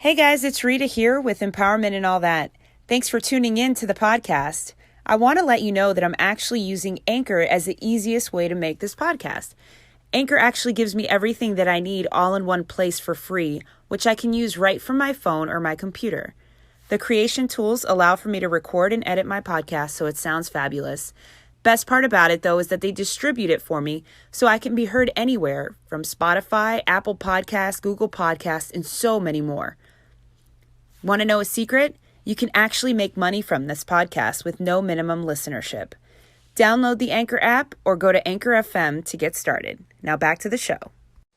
Hey guys, it's Rita here with Empowerment and All That. Thanks for tuning in to the podcast. I want to let you know that I'm actually using Anchor as the easiest way to make this podcast. Anchor actually gives me everything that I need all in one place for free, which I can use right from my phone or my computer. The creation tools allow for me to record and edit my podcast so it sounds fabulous. Best part about it, though, is that they distribute it for me so I can be heard anywhere from Spotify, Apple Podcasts, Google Podcasts, and so many more. Want to know a secret? You can actually make money from this podcast with no minimum listenership. Download the Anchor app or go to Anchor FM to get started. Now back to the show.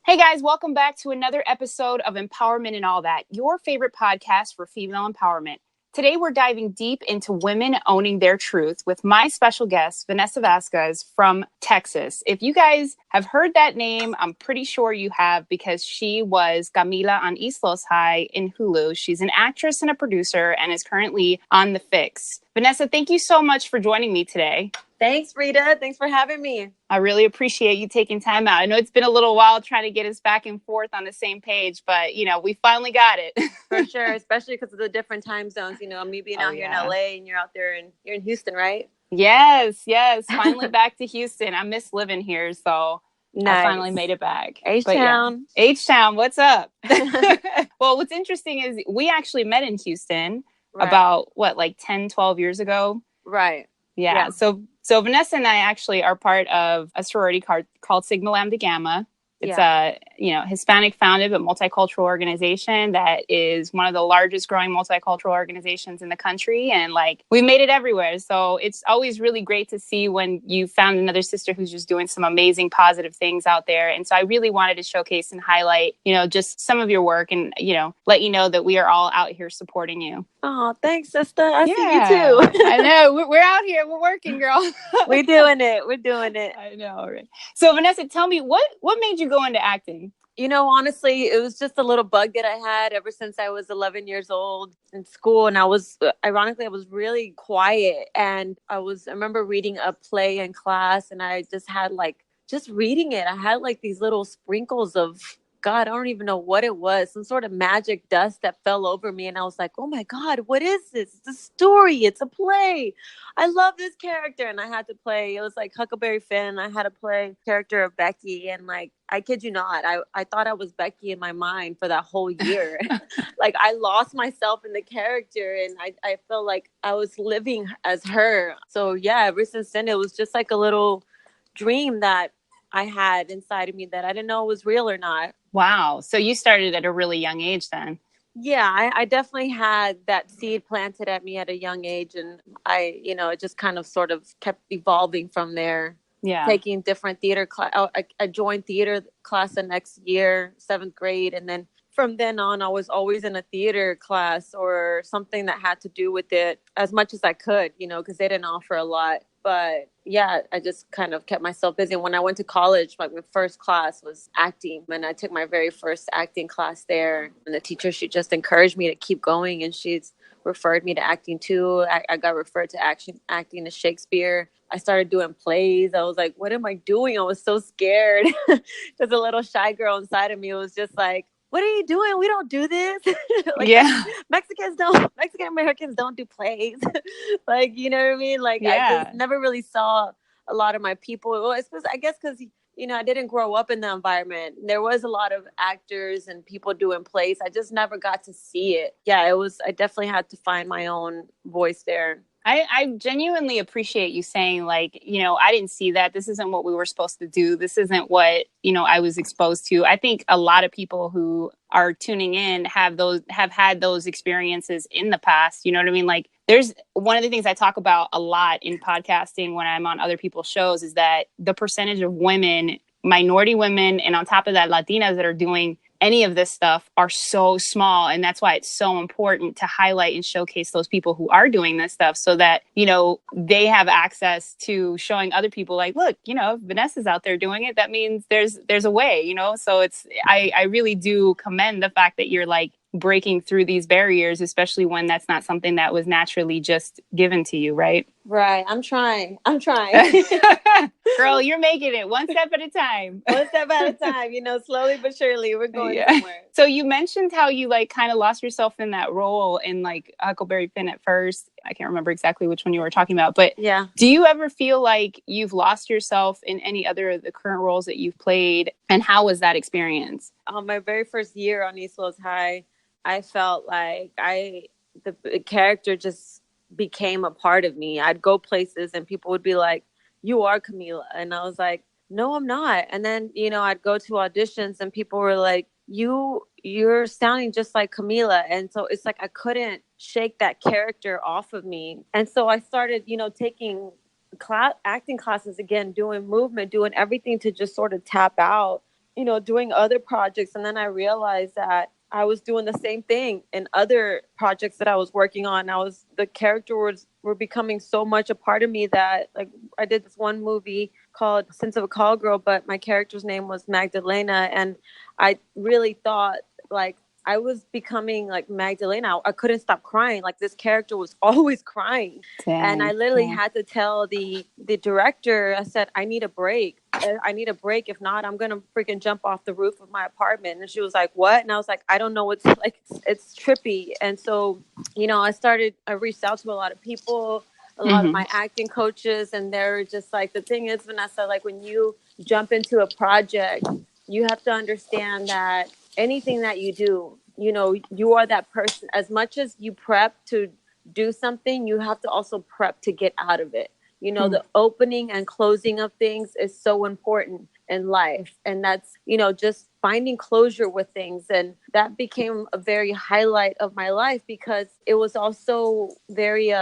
Hey guys, welcome back to another episode of Empowerment and All That, your favorite podcast for female empowerment. Today we're diving deep into women owning their truth with my special guest, Vanessa Vasquez from Texas. If you guys have heard that name, I'm pretty sure you have because she was Camila on East Los High in Hulu. She's an actress and a producer and is currently on The Fix. Vanessa, thank you so much for joining me today. Thanks, Rita. Thanks for having me. I really appreciate you taking time out. I know it's been a little while trying to get us back and forth on the same page, but, we finally got it. For sure, especially because of the different time zones. Me being out here in LA and you're out there and you're in Houston, right? Yes. Finally back to Houston. I miss living here, so nice. I finally made it back. H-Town. Yeah. H-Town, what's up? Well, what's interesting is we actually met in Houston about, 10, 12 years ago? Right. Yeah. So Vanessa and I actually are part of a sorority called Sigma Lambda Gamma. It's a Hispanic founded but multicultural organization that is one of the largest growing multicultural organizations in the country. And we made it everywhere. So it's always really great to see when you found another sister who's just doing some amazing positive things out there. And so I really wanted to showcase and highlight, just some of your work and, let you know that we are all out here supporting you. Oh, thanks, sister. I see you too. I know. We're out here. We're working, girl. We're doing it. I know. Right. So Vanessa, tell me what made you go into acting? Honestly, it was just a little bug that I had ever since I was 11 years old in school. And I was really quiet. And I remember reading a play in class and I just had just reading it. I had these little sprinkles of, God, I don't even know what it was. Some sort of magic dust that fell over me. And I was like, oh my God, what is this? It's a story. It's a play. I love this character. And I had to play. It was like Huckleberry Finn. I had to play character of Becky. And I kid you not, I thought I was Becky in my mind for that whole year. I lost myself in the character and I felt like I was living as her. So yeah, ever since then, it was just like a little dream that I had inside of me that I didn't know was real or not. Wow. So you started at a really young age then. Yeah, I definitely had that seed planted at me at a young age. And it just kind of sort of kept evolving from there. Yeah. Taking different theater class. I joined theater class the next year, 7th grade. And then from then on, I was always in a theater class or something that had to do with it as much as I could, because they didn't offer a lot. But yeah, I just kind of kept myself busy. And when I went to college, my first class was acting. And I took my very first acting class there. And the teacher, she just encouraged me to keep going. And she's referred me to acting too. I got referred to acting to Shakespeare. I started doing plays. I was like, what am I doing? I was so scared. There's a little shy girl inside of me. It was just like, what are you doing? We don't do this. Mexican Americans don't do plays. You know what I mean? I just never really saw a lot of my people. Well, I guess because, I didn't grow up in the environment. There was a lot of actors and people doing plays. I just never got to see it. Yeah, I definitely had to find my own voice there. I genuinely appreciate you saying I didn't see that. This isn't what we were supposed to do. This isn't what, I was exposed to. I think a lot of people who are tuning in have had those experiences in the past. You know what I mean? There's one of the things I talk about a lot in podcasting when I'm on other people's shows is that the percentage of women, minority women, and on top of that, Latinas that are doing any of this stuff are so small. And that's why it's so important to highlight and showcase those people who are doing this stuff so that, they have access to showing other people look, if Vanessa's out there doing it, that means there's a way, so I really do commend the fact that you're breaking through these barriers, especially when that's not something that was naturally just given to you, right? Right. I'm trying. Girl, you're making it one step at a time. One step at a time, slowly but surely we're going somewhere. So you mentioned how you like kind of lost yourself in that role in like Huckleberry Finn at first. I can't remember exactly which one you were talking about, but yeah. Do you ever feel like you've lost yourself in any other of the current roles that you've played? And how was that experience? My very first year on East Los High, I felt like the character just became a part of me. I'd go places and people would be like, "You are Camila." And I was like, "No, I'm not." And then, I'd go to auditions and people were like, you're sounding just like Camila. And so it's like I couldn't shake that character off of me. And so I started, taking acting classes again, doing movement, doing everything to just sort of tap out, doing other projects. And then I realized that I was doing the same thing in other projects that I was working on. The characters were becoming so much a part of me that, like, I did this one movie called Sense of a Call Girl, but my character's name was Magdalena. And I really thought like I was becoming like Magdalena. I couldn't stop crying. Like this character was always crying. Dang. And I literally had to tell the director, I said, I need a break. If not, I'm going to freaking jump off the roof of my apartment. And she was like, what? And I was like, I don't know what's like, it's trippy. And so, I reached out to a lot of people, a lot of my acting coaches, and they're just like, the thing is, Vanessa, like when you jump into a project, you have to understand that anything that you do, you are that person. As much as you prep to do something, you have to also prep to get out of it. The opening and closing of things is so important in life. And that's, just finding closure with things. And that became a very highlight of my life because it was also very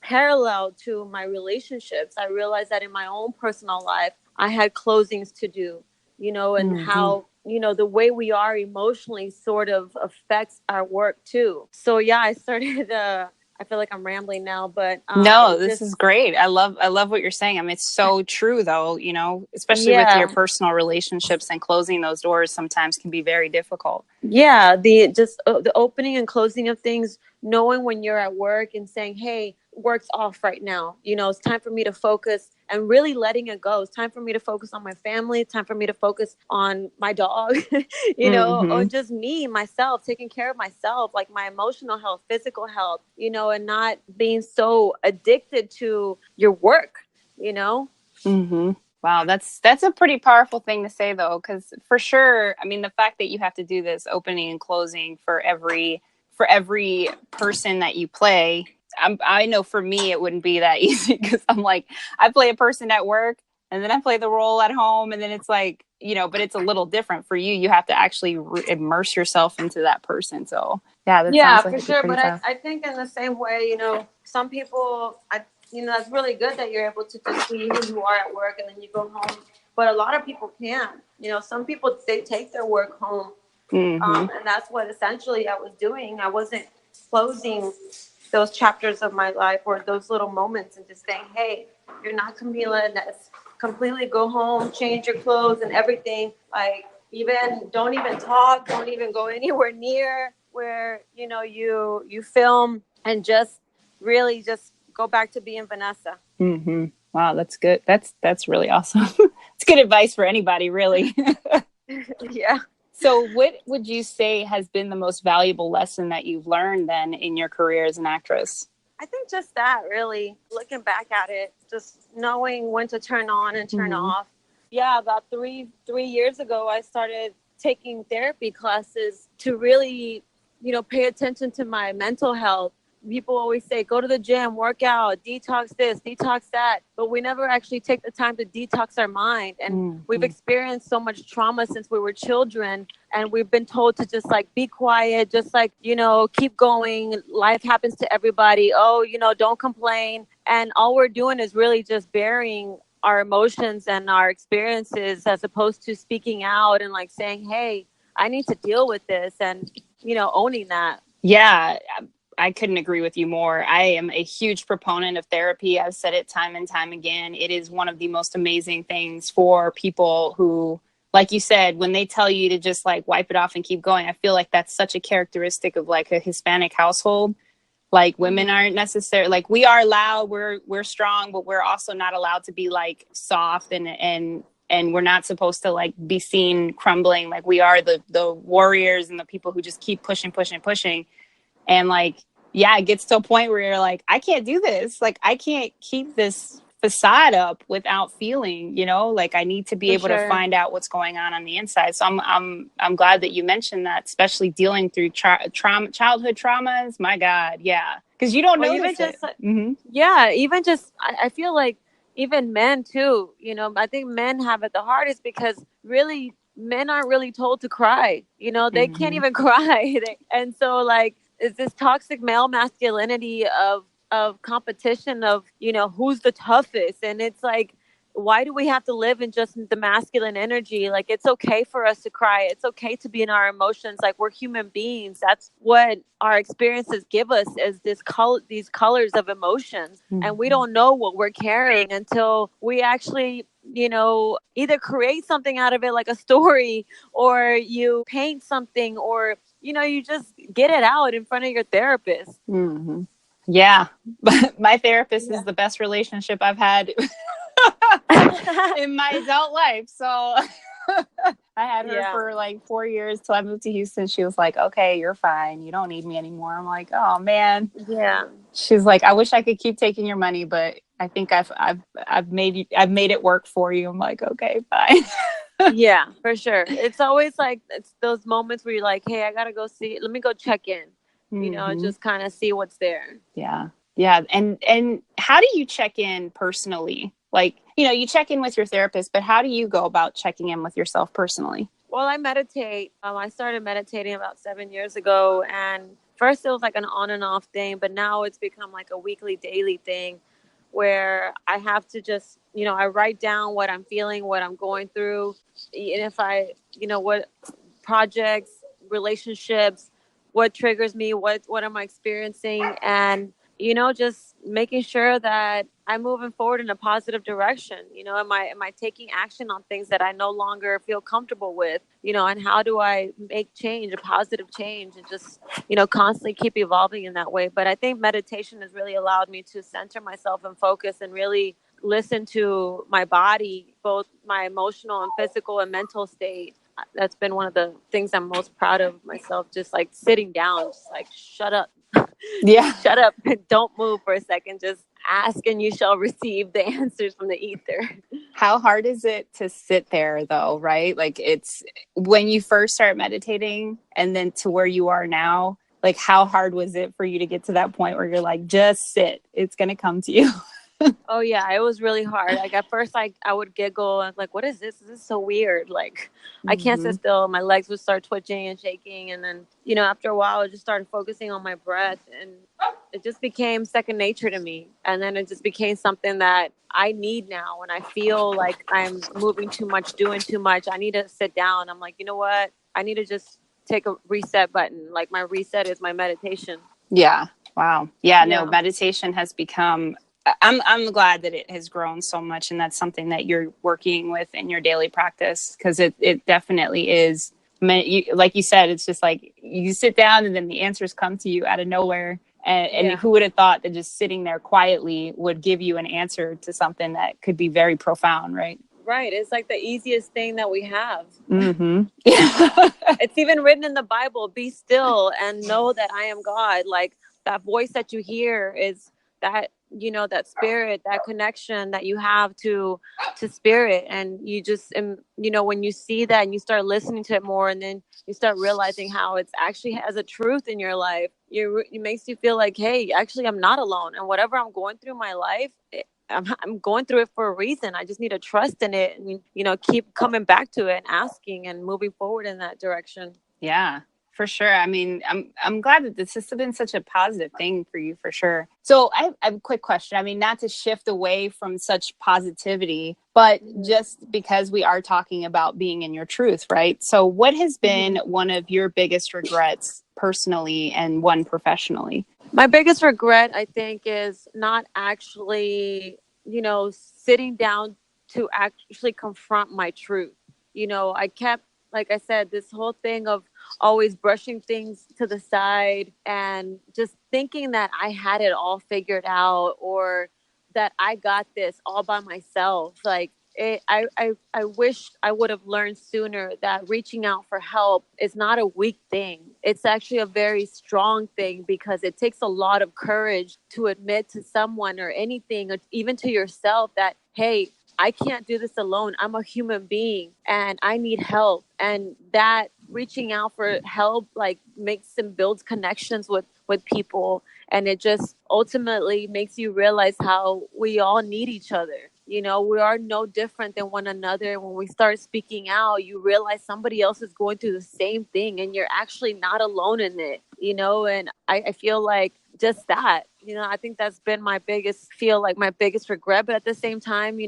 parallel to my relationships. I realized that in my own personal life, I had closings to do, and how, the way we are emotionally sort of affects our work too. So yeah, I started, I feel like I'm rambling now, but no, this is great. I love what you're saying. I mean, it's so true though, especially with your personal relationships, and closing those doors sometimes can be very difficult. Yeah. The opening and closing of things, knowing when you're at work and saying, hey, work's off right now. It's time for me to focus, and really letting it go. It's time for me to focus on my family. It's time for me to focus on my dog, or just me, myself, taking care of myself, like my emotional health, physical health, and not being so addicted to your work, Wow, that's a pretty powerful thing to say though, because for sure, I mean, the fact that you have to do this opening and closing for every person that you play, I know for me it wouldn't be that easy, because I'm like, I play a person at work and then I play the role at home, and then it's like, but it's a little different for you. You have to actually immerse yourself into that person. So yeah, that sounds like for sure. But I think in the same way, some people, it's really good that you're able to just see who you are at work and then you go home. But a lot of people can't. Some people, they take their work home. And that's what essentially I was doing. I wasn't closing those chapters of my life or those little moments and just saying, hey, you're not Camila, and that's completely go home, change your clothes and everything. Like, don't even talk, don't even go anywhere near where, you film, and just really just go back to being Vanessa. Wow, that's good. That's really awesome. It's good advice for anybody, really. Yeah. So what would you say has been the most valuable lesson that you've learned then in your career as an actress? I think just that, really, looking back at it, just knowing when to turn on and turn off. Yeah, about three years ago, I started taking therapy classes to really, pay attention to my mental health. People always say, go to the gym, work out, detox this, detox that. But we never actually take the time to detox our mind. And we've experienced so much trauma since we were children. And we've been told to just like, be quiet, just like, keep going. Life happens to everybody. Oh, don't complain. And all we're doing is really just burying our emotions and our experiences, as opposed to speaking out and like saying, hey, I need to deal with this, and, owning that. Yeah. I couldn't agree with you more. I am a huge proponent of therapy. I've said it time and time again. It is one of the most amazing things for people who like you said, when they tell you to just like wipe it off and keep going, I feel like that's such a characteristic of like a Hispanic household. Like women aren't necessarily, like we are loud, we're strong, but we're also not allowed to be like soft and we're not supposed to like be seen crumbling. Like we are the warriors and the people who just keep pushing. And like, yeah, it gets to a point where you're like, I can't do this. Like I can't keep this facade up without feeling, you know, like I need to be able to find out what's going on the inside. So I'm glad that you mentioned that, especially dealing through childhood traumas. My God. Yeah. Cause you don't know. Even just, yeah, even just, I feel like even men too, you know, I think men have it the hardest because really men aren't really told to cry, you know, they can't even cry. And so like, it's this toxic male masculinity of competition of, you know, who's the toughest. And it's like, why do we have to live in just the masculine energy? Like, it's okay for us to cry. It's okay to be in our emotions. Like, we're human beings. That's what our experiences give us, is these colors of emotions. And we don't know what we're carrying until we actually, you know, either create something out of it, like a story, or you paint something, or, you know, you just get it out in front of your therapist. Yeah, but my therapist is the best relationship I've had in my adult life. So I had her for like 4 years till I moved to Houston. She was like, okay, you're fine. You don't need me anymore. I'm like, oh man. Yeah. She's like, I wish I could keep taking your money, but I think I've made it work for you. I'm like, okay, fine. Yeah, for sure. It's always like, it's those moments where you're like, hey, I gotta go let me go check in, you know, just kind of see what's there. Yeah. Yeah. And how do you check in personally? Like, you know, you check in with your therapist, but how do you go about checking in with yourself personally? Well, I meditate. I started meditating about 7 years ago. And first it was like an on and off thing, but now it's become like a weekly, daily thing where I have to just, you know, I write down what I'm feeling, what I'm going through. And if you know, what projects, relationships, what triggers me, what am I experiencing? And, you know, just making sure that I'm moving forward in a positive direction. You know, am I taking action on things that I no longer feel comfortable with, you know, and how do I make change, a positive change, and just, you know, constantly keep evolving in that way. But I think meditation has really allowed me to center myself and focus and really listen to my body, both my emotional and physical and mental state. That's been one of the things I'm most proud of myself, just like sitting down, just like, shut up. Yeah. Shut up and don't move for a second. Just ask and you shall receive the answers from the ether. How hard is it to sit there though, right? Like, it's when you first start meditating and then to where you are now, like how hard was it for you to get to that point where you're like, just sit, it's going to come to you? Oh yeah, it was really hard. Like at first, I would giggle and like, "What is this? This is so weird." Like, I can't sit still. My legs would start twitching and shaking, and then, you know, after a while, I just started focusing on my breath, and it just became second nature to me. And then it just became something that I need now. When I feel like I'm moving too much, doing too much, I need to sit down. I'm like, you know what? I need to just take a reset button. Like my reset is my meditation. Yeah. Wow. Yeah. No, meditation has become. I'm glad that it has grown so much, and that's something that you're working with in your daily practice, because it definitely is. Like you said, it's just like you sit down and then the answers come to you out of nowhere. And who would have thought that just sitting there quietly would give you an answer to something that could be very profound, right? Right. It's like the easiest thing that we have. Yeah. It's even written in the Bible, be still and know that I am God. Like that voice that you hear is that, you know, that spirit, that connection that you have to spirit. And you just, you know, when you see that and you start listening to it more, and then you start realizing how it's actually has a truth in your life, it makes you feel like, hey, actually, I'm not alone. And whatever I'm going through in my life, I'm going through it for a reason. I just need to trust in it and, you know, keep coming back to it and asking and moving forward in that direction. Yeah, for sure. I mean, I'm glad that this has been such a positive thing for you, for sure. So I have a quick question. I mean, not to shift away from such positivity, but just because we are talking about being in your truth, right? So what has been one of your biggest regrets personally and one professionally? My biggest regret, I think, is not actually, you know, sitting down to actually confront my truth. I kept, like I said, this whole thing of always brushing things to the side and just thinking that I had it all figured out, or that I got this all by myself. Like, I wish I would have learned sooner that reaching out for help is not a weak thing. It's actually a very strong thing, because it takes a lot of courage to admit to someone or anything, or even to yourself, that, hey, I can't do this alone. I'm a human being and I need help. And that reaching out for help, like, makes and builds connections with people. And it just ultimately makes you realize how we all need each other. We are no different than one another. When we start speaking out, you realize somebody else is going through the same thing and you're actually not alone in it, and I feel like just that, I think that's been my biggest regret. But at the same time,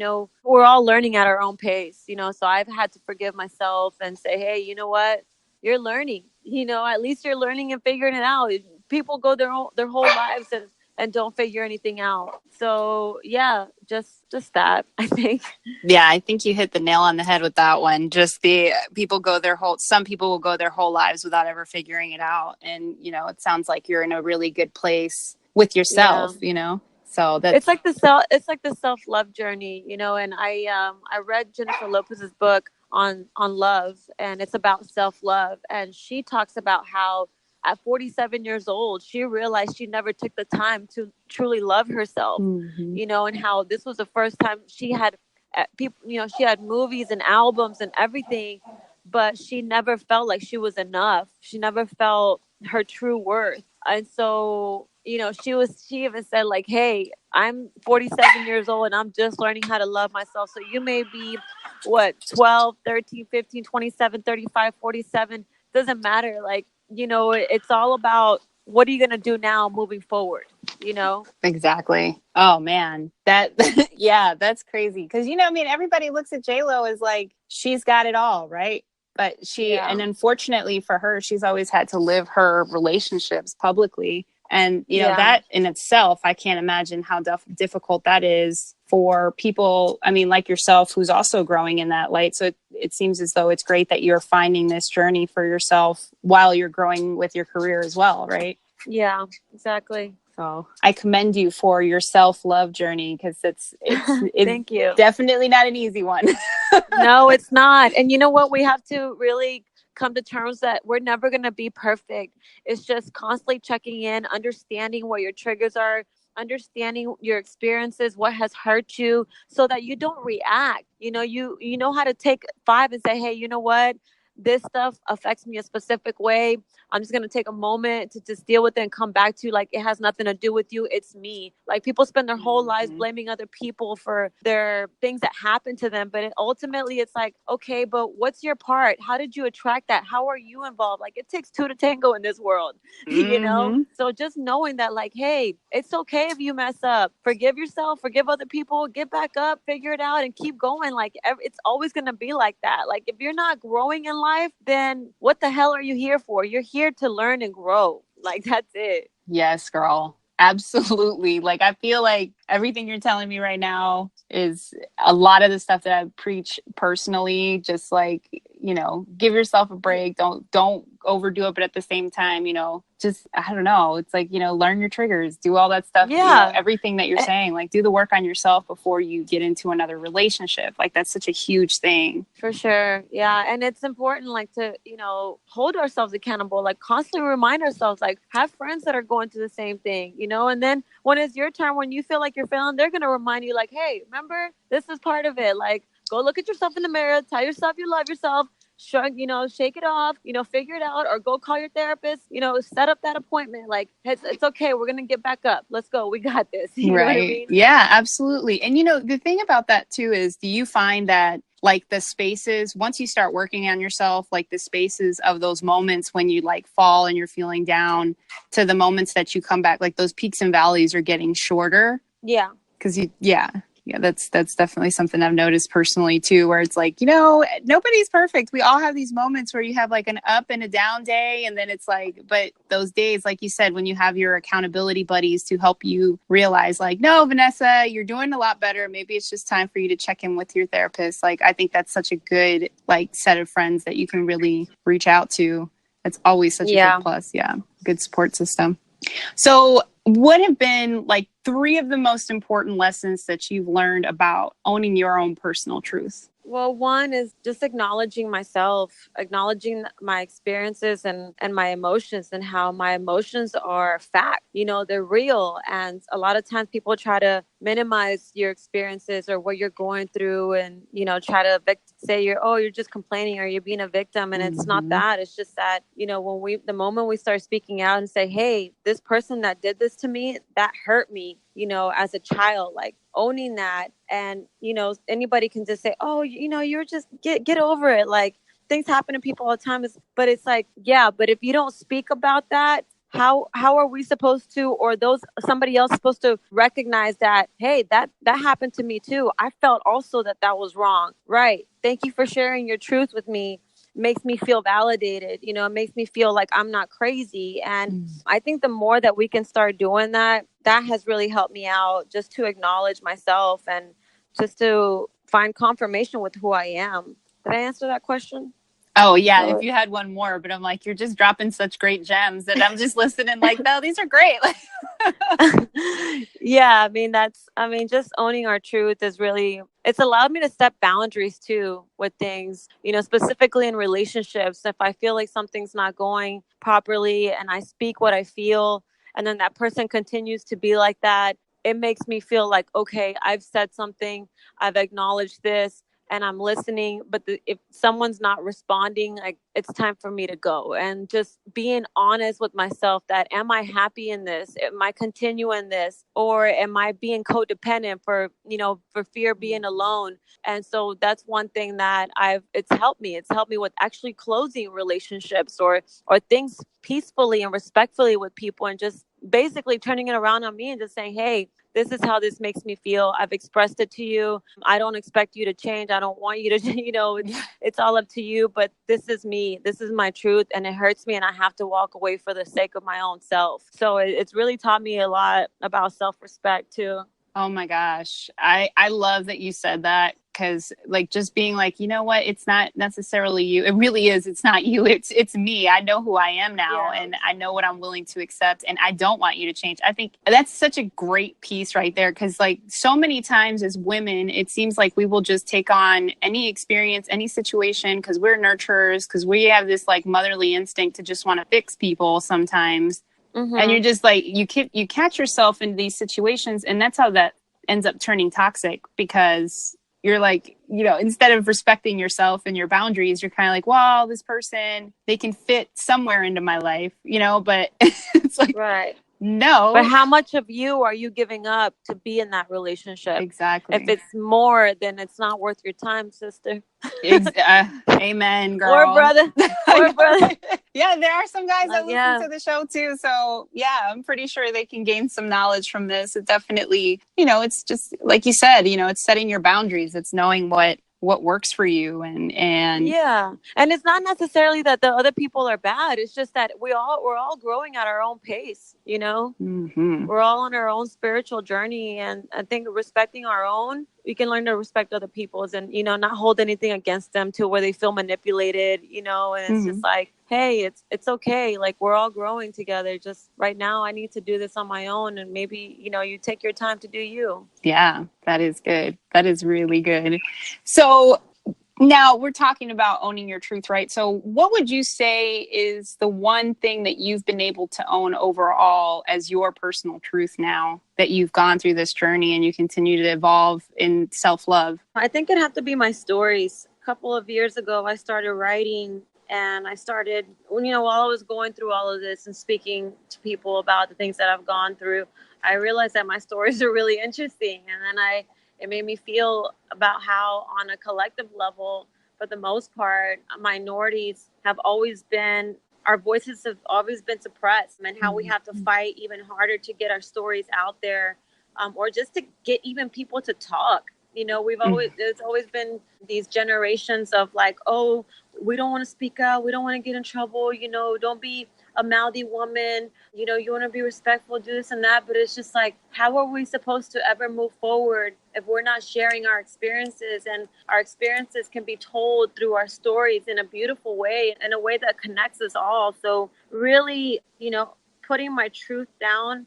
we're all learning at our own pace, so I've had to forgive myself and say, hey, you know what? You're learning, at least you're learning and figuring it out. People go their whole lives and don't figure anything out. So yeah, just that, I think. Yeah, I think you hit the nail on the head with that one. Just some people will go their whole lives without ever figuring it out. And, it sounds like you're in a really good place with yourself, So that's it's like the self-love journey, and I read Jennifer Lopez's book on love, and it's about self-love. And she talks about how at 47 years old, she realized she never took the time to truly love herself, and how this was the first time she had people, she had movies and albums and everything, but she never felt like she was enough. She never felt her true worth. And so, she even said, like, hey, I'm 47 years old and I'm just learning how to love myself. So you may be 12, 13, 15, 27, 35, 47, doesn't matter. Like, it's all about what are you going to do now moving forward, Exactly. Oh man, yeah, that's crazy. Cause everybody looks at J-Lo as like, she's got it all, right? But and unfortunately for her, she's always had to live her relationships publicly. And, that in itself, I can't imagine how difficult that is for people, like yourself, who's also growing in that light. So it seems as though it's great that you're finding this journey for yourself while you're growing with your career as well, right? Yeah, exactly. So I commend you for your self-love journey, because it's Thank you. Definitely not an easy one. No, it's not. And you know what? We have to really come to terms that we're never going to be perfect. It's just constantly checking in, understanding what your triggers are, understanding your experiences, what has hurt you, so that you don't react. You know how to take 5 and say, hey, you know what? This stuff affects me a specific way. I'm just going to take a moment to just deal with it and come back to, like, it has nothing to do with you. It's me. Like, people spend their whole lives blaming other people for their things that happen to them. But ultimately, it's like, okay, but what's your part? How did you attract that? How are you involved? Like, it takes 2 to tango in this world, So just knowing that, like, hey, it's okay if you mess up. Forgive yourself, forgive other people, get back up, figure it out, and keep going. Like, it's always going to be like that. Like, if you're not growing in life, then what the hell are you here for? You're here to learn and grow. Like, that's it. Yes, girl. Absolutely. Like, I feel like everything you're telling me right now is a lot of the stuff that I preach personally. Just like, give yourself a break. Don't overdo it. But at the same time, just, I don't know. It's like, learn your triggers, do all that stuff. Yeah. Everything that you're saying, like, do the work on yourself before you get into another relationship. Like, that's such a huge thing. For sure. Yeah. And it's important, like, to, hold ourselves accountable, like, constantly remind ourselves, like, have friends that are going through the same thing, and then when it's your turn, when you feel like you're failing, they're going to remind you, like, hey, remember, this is part of it. Like, go look at yourself in the mirror, tell yourself you love yourself, shrug, shake it off, figure it out, or go call your therapist, set up that appointment. Like, it's okay. We're going to get back up. Let's go. We got this. You know what I mean? Yeah, absolutely. And, the thing about that too is, do you find that, like, the spaces, once you start working on yourself, like, the spaces of those moments when you, like, fall and you're feeling down, to the moments that you come back, like, those peaks and valleys are getting shorter? Yeah. Because Yeah, that's definitely something I've noticed personally too, where it's like, you know, nobody's perfect. We all have these moments where you have like an up and a down day. And then it's like, but those days, like you said, when you have your accountability buddies to help you realize like, no, Vanessa, you're doing a lot better. Maybe it's just time for you to check in with your therapist. Like, I think that's such a good like set of friends that you can really reach out to. It's always such a good plus. Yeah. Good support system. So what have been like 3 of the most important lessons that you've learned about owning your own personal truth? Well, one is just acknowledging myself, acknowledging my experiences and my emotions, and how my emotions are fact. You know, they're real. And a lot of times people try to minimize your experiences or what you're going through, and, you know, try to say you're just complaining or you're being a victim. And it's not that. It's just that, you know, the moment we start speaking out and say, hey, this person that did this to me, that hurt me, you know, as a child, like owning that. And, you know, anybody can just say, oh, you know, you're just get over it. Like, things happen to people all the time. But it's like, yeah, but if you don't speak about that, how are we supposed to, or somebody else supposed to recognize that, hey, that happened to me too. I felt also that was wrong. Right. Thank you for sharing your truth with me. Makes me feel validated. You know, it makes me feel like I'm not crazy. And I think the more that we can start doing that, that has really helped me out, just to acknowledge myself and just to find confirmation with who I am. Did I answer that question? Oh, yeah. If you had one more, but I'm like, you're just dropping such great gems that I'm just listening like, no, these are great. Yeah. I mean, just owning our truth is really, it's allowed me to set boundaries too with things, you know, specifically in relationships. If I feel like something's not going properly and I speak what I feel, and then that person continues to be like that, it makes me feel like, okay, I've said something, I've acknowledged this, and I'm listening, but if someone's not responding, like, it's time for me to go. And just being honest with myself that, am I happy in this? Am I continuing this? Or am I being codependent for fear of being alone? And so that's one thing that it's helped me. It's helped me with actually closing relationships or things peacefully and respectfully with people, and just basically turning it around on me and just saying, hey, this is how this makes me feel. I've expressed it to you. I don't expect you to change. I don't want you to, it's all up to you. But this is me. This is my truth. And it hurts me. And I have to walk away for the sake of my own self. So it's really taught me a lot about self-respect too. Oh my gosh. I love that you said that, because like just being like, you know what, it's not necessarily you. It really is. It's not you. It's me. I know who I am now, and I know what I'm willing to accept, and I don't want you to change. I think that's such a great piece right there, because like so many times as women, it seems like we will just take on any experience, any situation, because we're nurturers, because we have this like motherly instinct to just want to fix people sometimes. Mm-hmm. And you're just like, you catch yourself in these situations, and that's how that ends up turning toxic, because you're like, instead of respecting yourself and your boundaries, you're kind of like, well, this person, they can fit somewhere into my life, but it's like, right. No. But how much of you are you giving up to be in that relationship? Exactly. If it's more, then it's not worth your time, sister. Amen, girl. Or brother. Yeah, there are some guys that listen to the show too. So yeah, I'm pretty sure they can gain some knowledge from this. It definitely, it's just like you said, it's setting your boundaries. It's knowing what works for you, and yeah. And it's not necessarily that the other people are bad. It's just that we're all growing at our own pace, Mm-hmm. We're all on our own spiritual journey, and I think respecting our own, we can learn to respect other people's, and not hold anything against them to where they feel manipulated, and it's just like, hey, it's okay, like we're all growing together. Just right now I need to do this on my own, and maybe you take your time to do you. Yeah, that is good. That is really good. So now we're talking about owning your truth, right? So what would you say is the one thing that you've been able to own overall as your personal truth now that you've gone through this journey and you continue to evolve in self-love? I think it'd have to be my stories. A couple of years ago, I started writing, and I started, while I was going through all of this and speaking to people about the things that I've gone through, I realized that my stories are really interesting. And then it made me feel about how, on a collective level, for the most part, minorities have always been, our voices have always been suppressed, and how we have to fight even harder to get our stories out there or just to get even people to talk. You know, there's always been these generations of like, oh, we don't want to speak out. We don't want to get in trouble. You know, don't be a mouthy woman. You know, you want to be respectful, do this and that. But it's just like, how are we supposed to ever move forward if we're not sharing our experiences? And our experiences can be told through our stories in a beautiful way, in a way that connects us all. So really, you know, putting my truth down,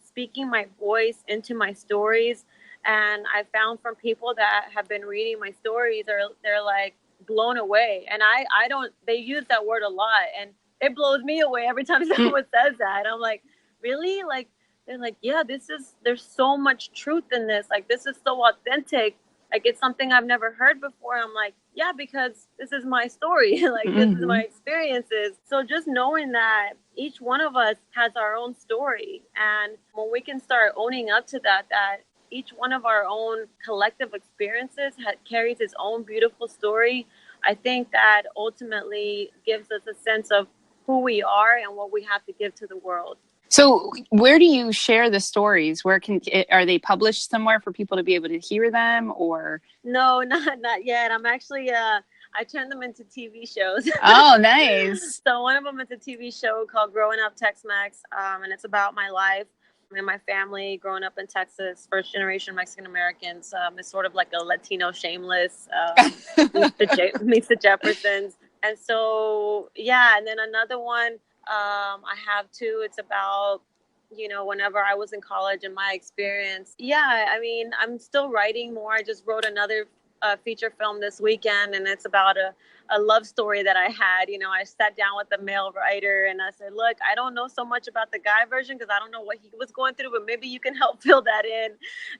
speaking my voice into my stories. And I found from people that have been reading my stories, they're like blown away. And I don't, they use that word a lot, and it blows me away every time someone says that. I'm like, really? Like, they're like, yeah, there's so much truth in this. Like, this is so authentic. Like, it's something I've never heard before. I'm like, yeah, because this is my story. Like, this is my experiences. So just knowing that each one of us has our own story. And when we can start owning up to that each one of our own collective experiences carries its own beautiful story, I think that ultimately gives us a sense of who we are and what we have to give to the world. So where do you share the stories? Are they published somewhere for people to be able to hear them, or? No, not yet. I'm actually, I turned them into TV shows. Oh, nice. So one of them is a TV show called Growing Up Tex-Mex. And it's about my life and my family growing up in Texas, first generation Mexican Americans. It's sort of like a Latino Shameless, meets the Jeffersons. And so, yeah. And then another one, I have two. It's about, you know, whenever I was in college and my experience. Yeah, I mean, I'm still writing more. I just wrote another feature film this weekend, and it's about a love story that I had. You know, I sat down with the male writer and I said, look, I don't know so much about the guy version because I don't know what he was going through, but maybe you can help fill that in.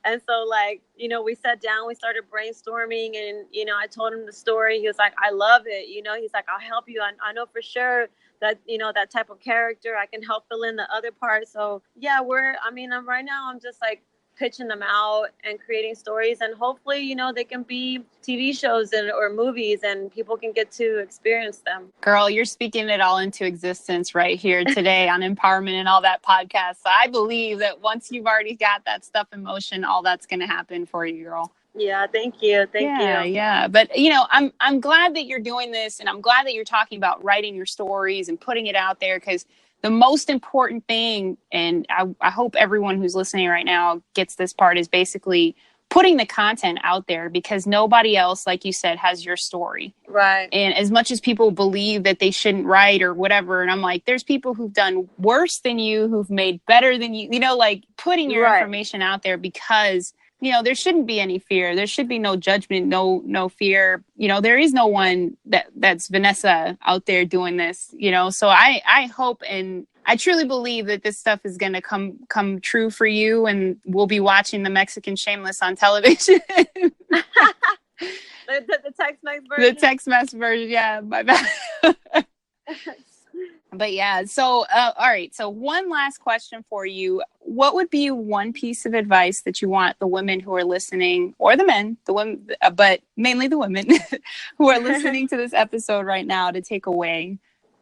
And so, like, you know, we sat down, we started brainstorming, and, you know, I told him the story. He was like, I love it. You know, he's like, I'll help you. I know for sure that, you know, that type of character, I can help fill in the other part. So yeah, right now I'm just like pitching them out and creating stories, and hopefully, you know, they can be TV shows or movies and people can get to experience them. Girl, you're speaking it all into existence right here today on Empowerment and All That podcast. So I believe that once you've already got that stuff in motion, all that's going to happen for you, girl. Yeah, thank you. Thank you. Yeah. But, you know, I'm glad that you're doing this, and I'm glad that you're talking about writing your stories and putting it out there, because the most important thing, and I hope everyone who's listening right now gets this part, is basically putting the content out there, because nobody else, like you said, has your story. Right. And as much as people believe that they shouldn't write or whatever, and I'm like, there's people who've done worse than you, who've made better than you, you know, like putting your information out there, because, you know, there shouldn't be any fear. There should be no judgment, no fear. You know, there is no one that's Vanessa out there doing this, you know. So I hope, and I truly believe that this stuff is going to come true for you, and we'll be watching the Mexican Shameless on television. the Tex-Mex version. The Tex-Mex version, yeah. My bad. But yeah, so all right. So one last question for you. What would be one piece of advice that you want the women who are listening, or the men, the women, but mainly the women who are listening to this episode right now, to take away?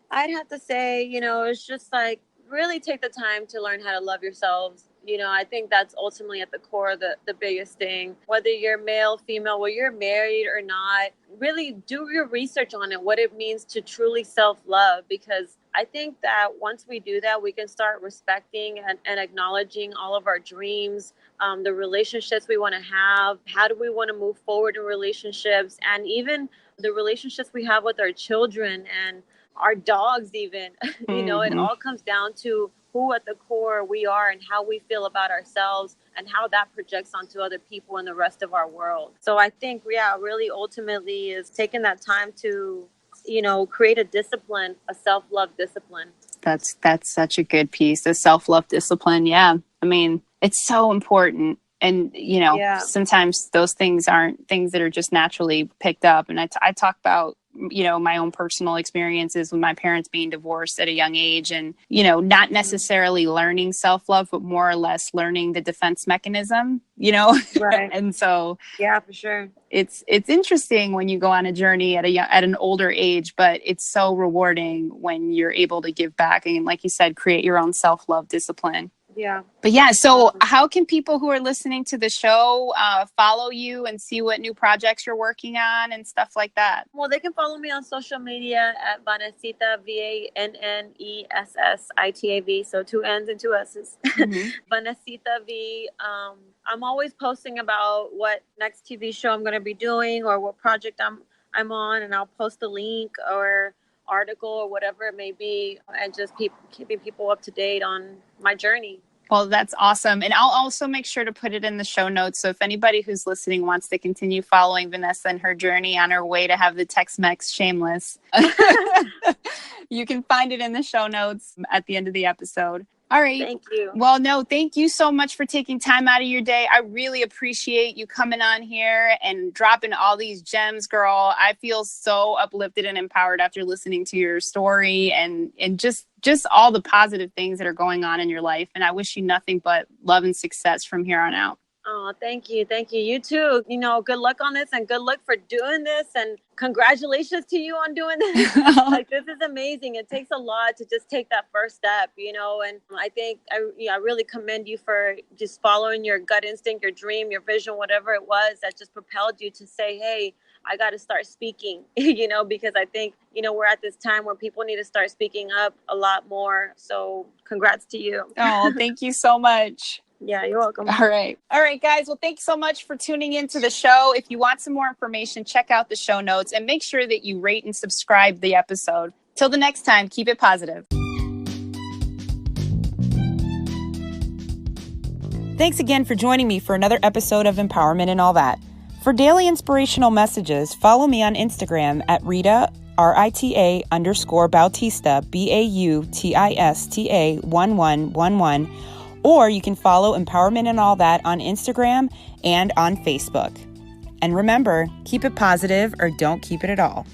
I'd have to say, you know, it's just like, really take the time to learn how to love yourselves. You know, I think that's ultimately at the core of the biggest thing. Whether you're male, female, whether you're married or not, really do your research on it, what it means to truly self-love. Because I think that once we do that, we can start respecting and acknowledging all of our dreams, the relationships we want to have, how do we want to move forward in relationships, and even the relationships we have with our children and our dogs even. You know, it all comes down to who at the core we are and how we feel about ourselves and how that projects onto other people and the rest of our world. So I think, yeah, really ultimately is taking that time to, you know, create a discipline, a self-love discipline. That's such a good piece, the self-love discipline. Yeah. I mean, it's so important. And, you know, sometimes those things aren't things that are just naturally picked up. And I talk about, you know, my own personal experiences with my parents being divorced at a young age, and, you know, not necessarily learning self-love, but more or less learning the defense mechanism, you know? Right. And so, yeah, for sure. It's interesting when you go on a journey at an older age, but it's so rewarding when you're able to give back and, like you said, create your own self-love discipline. Yeah. But yeah, so how can people who are listening to the show follow you and see what new projects you're working on and stuff like that? Well, they can follow me on social media at Vanessita, Vannessitav. So 2 N's and 2 S's. Mm-hmm. Vanessita V. I'm always posting about what next TV show I'm going to be doing or what project I'm on, and I'll post a link or article or whatever it may be, and just keeping people up to date on my journey. Well, that's awesome. And I'll also make sure to put it in the show notes. So if anybody who's listening wants to continue following Vanessa and her journey on her way to have the Tex-Mex shameless, you can find it in the show notes at the end of the episode. All right. Thank you. Well, no, thank you so much for taking time out of your day. I really appreciate you coming on here and dropping all these gems, girl. I feel so uplifted and empowered after listening to your story and just all the positive things that are going on in your life. And I wish you nothing but love and success from here on out. Oh, thank you. Thank you. You too. Good luck on this and good luck for doing this. And congratulations to you on doing this. Like, this is amazing. It takes a lot to just take that first step, and I think I really commend you for just following your gut instinct, your dream, your vision, whatever it was that just propelled you to say, hey, I got to start speaking, because I think, we're at this time where people need to start speaking up a lot more. So congrats to you. Oh, thank you so much. Yeah, you're welcome. All right, guys. Well, thank you so much for tuning into the show. If you want some more information, check out the show notes and make sure that you rate and subscribe the episode. Till the next time, keep it positive. Thanks again for joining me for another episode of Empowerment and All That. For daily inspirational messages, follow me on Instagram at Rita, RITA_Bautista, BAUTISTA 1111. Or you can follow Empowerment and All That on Instagram and on Facebook. And remember, keep it positive or don't keep it at all.